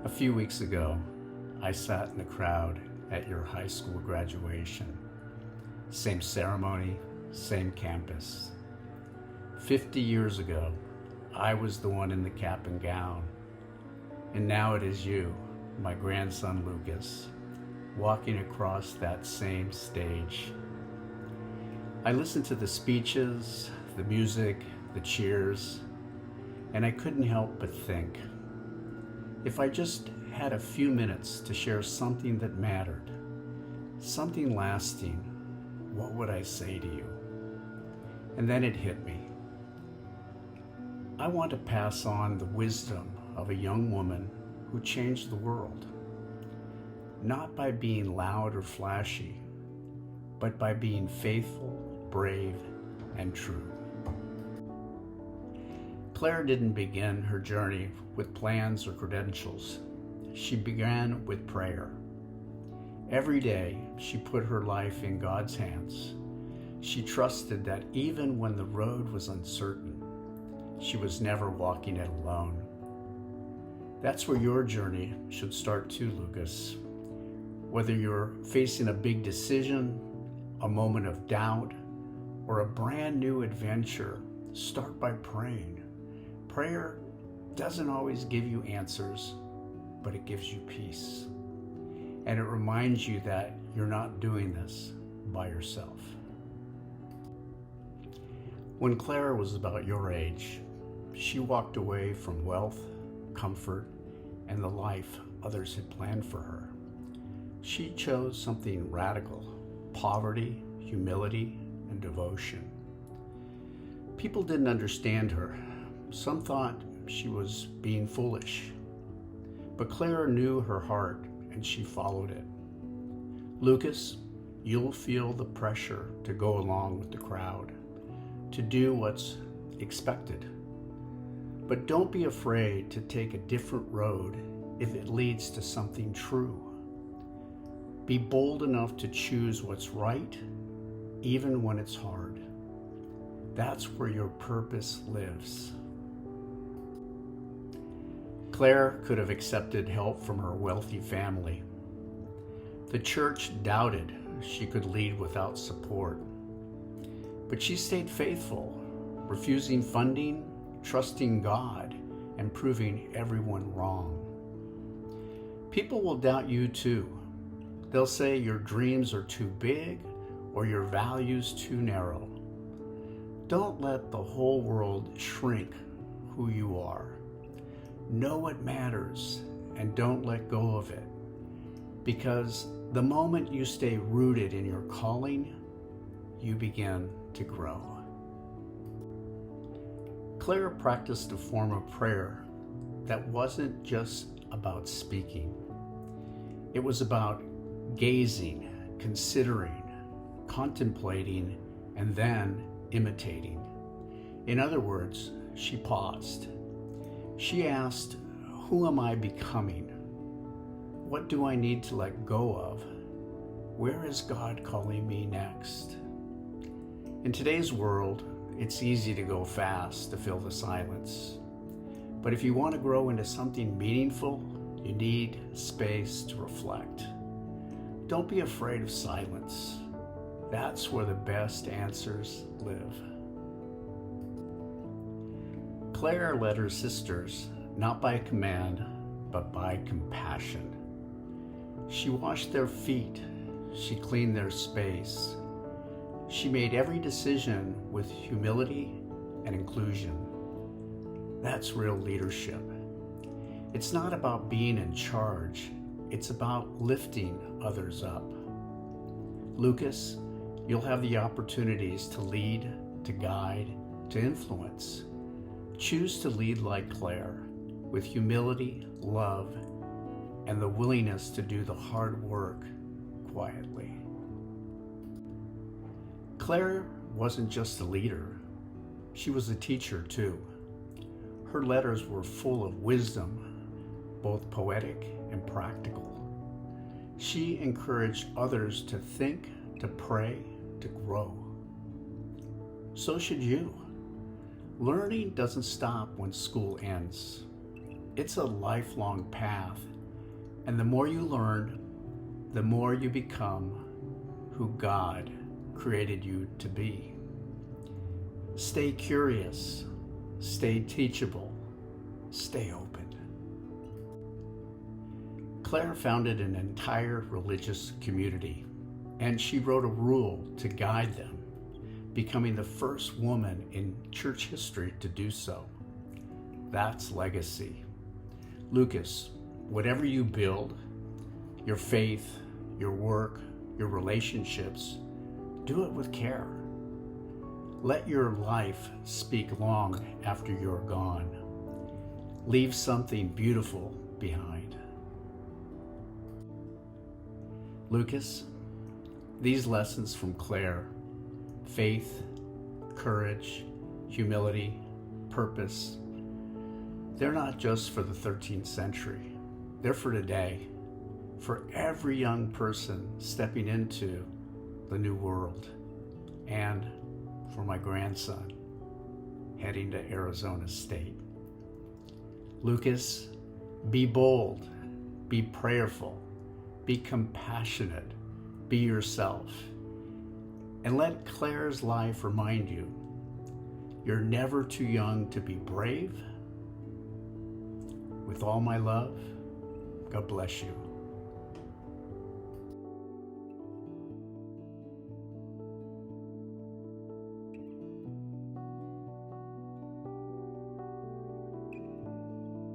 A few weeks ago, I sat in the crowd at your high school graduation. Same ceremony, same campus. 50 years ago, I was the one in the cap and gown. And now it is you, my grandson Lucus, walking across that same stage. I listened to the speeches, the music, the cheers, and I couldn't help but think, if I just had a few minutes to share something that mattered, something lasting, what would I say to you? And then it hit me. I want to pass on the wisdom of a young woman who changed the world, not by being loud or flashy, but by being faithful, brave, and true. Claire didn't begin her journey with plans or credentials. She began with prayer. Every day, she put her life in God's hands. She trusted that even when the road was uncertain, she was never walking it alone. That's where your journey should start too, Lucas. Whether you're facing a big decision, a moment of doubt, or a brand new adventure, start by praying. Prayer doesn't always give you answers, but it gives you peace. And it reminds you that you're not doing this by yourself. When Claire was about your age, she walked away from wealth, comfort, and the life others had planned for her. She chose something radical: poverty, humility, and devotion. People didn't understand her. Some thought she was being foolish. But Claire knew her heart, and she followed it. Lucas, you'll feel the pressure to go along with the crowd, to do what's expected. But don't be afraid to take a different road if it leads to something true. Be bold enough to choose what's right, even when it's hard. That's where your purpose lives. Claire could have accepted help from her wealthy family. The church doubted she could lead without support. But she stayed faithful, refusing funding, trusting God, and proving everyone wrong. People will doubt you too. They'll say your dreams are too big or your values too narrow. Don't let the whole world shrink who you are. Know what matters and don't let go of it, because the moment you stay rooted in your calling, you begin to grow. Claire practiced a form of prayer that wasn't just about speaking. It was about gazing, considering, contemplating, and then imitating. In other words, she paused. She asked, who am I becoming? What do I need to let go of? Where is God calling me next? In today's world, it's easy to go fast to fill the silence. But if you want to grow into something meaningful, you need space to reflect. Don't be afraid of silence. That's where the best answers live. Claire led her sisters, not by command, but by compassion. She washed their feet. She cleaned their space. She made every decision with humility and inclusion. That's real leadership. It's not about being in charge. It's about lifting others up. Lucas, you'll have the opportunities to lead, to guide, to influence. Choose to lead like Claire, with humility, love, and the willingness to do the hard work quietly. Claire wasn't just a leader, she was a teacher too. Her letters were full of wisdom, both poetic and practical. She encouraged others to think, to pray, to grow. So should you. Learning doesn't stop when school ends. It's a lifelong path, and the more you learn, the more you become who God created you to be. Stay curious, stay teachable, stay open. Clare founded an entire religious community, and she wrote a rule to guide them, becoming the first woman in church history to do so. That's legacy. Lucus, whatever you build, your faith, your work, your relationships, do it with care. Let your life speak long after you're gone. Leave something beautiful behind. Lucas, these lessons from Clare, faith, courage, humility, purpose, they're not just for the 13th century. They're for today, for every young person stepping into the new world, and for my grandson heading to Arizona State. Lucas, be bold, be prayerful, be compassionate, be yourself, and let Clare's life remind you, you're never too young to be brave. With all my love, God bless you.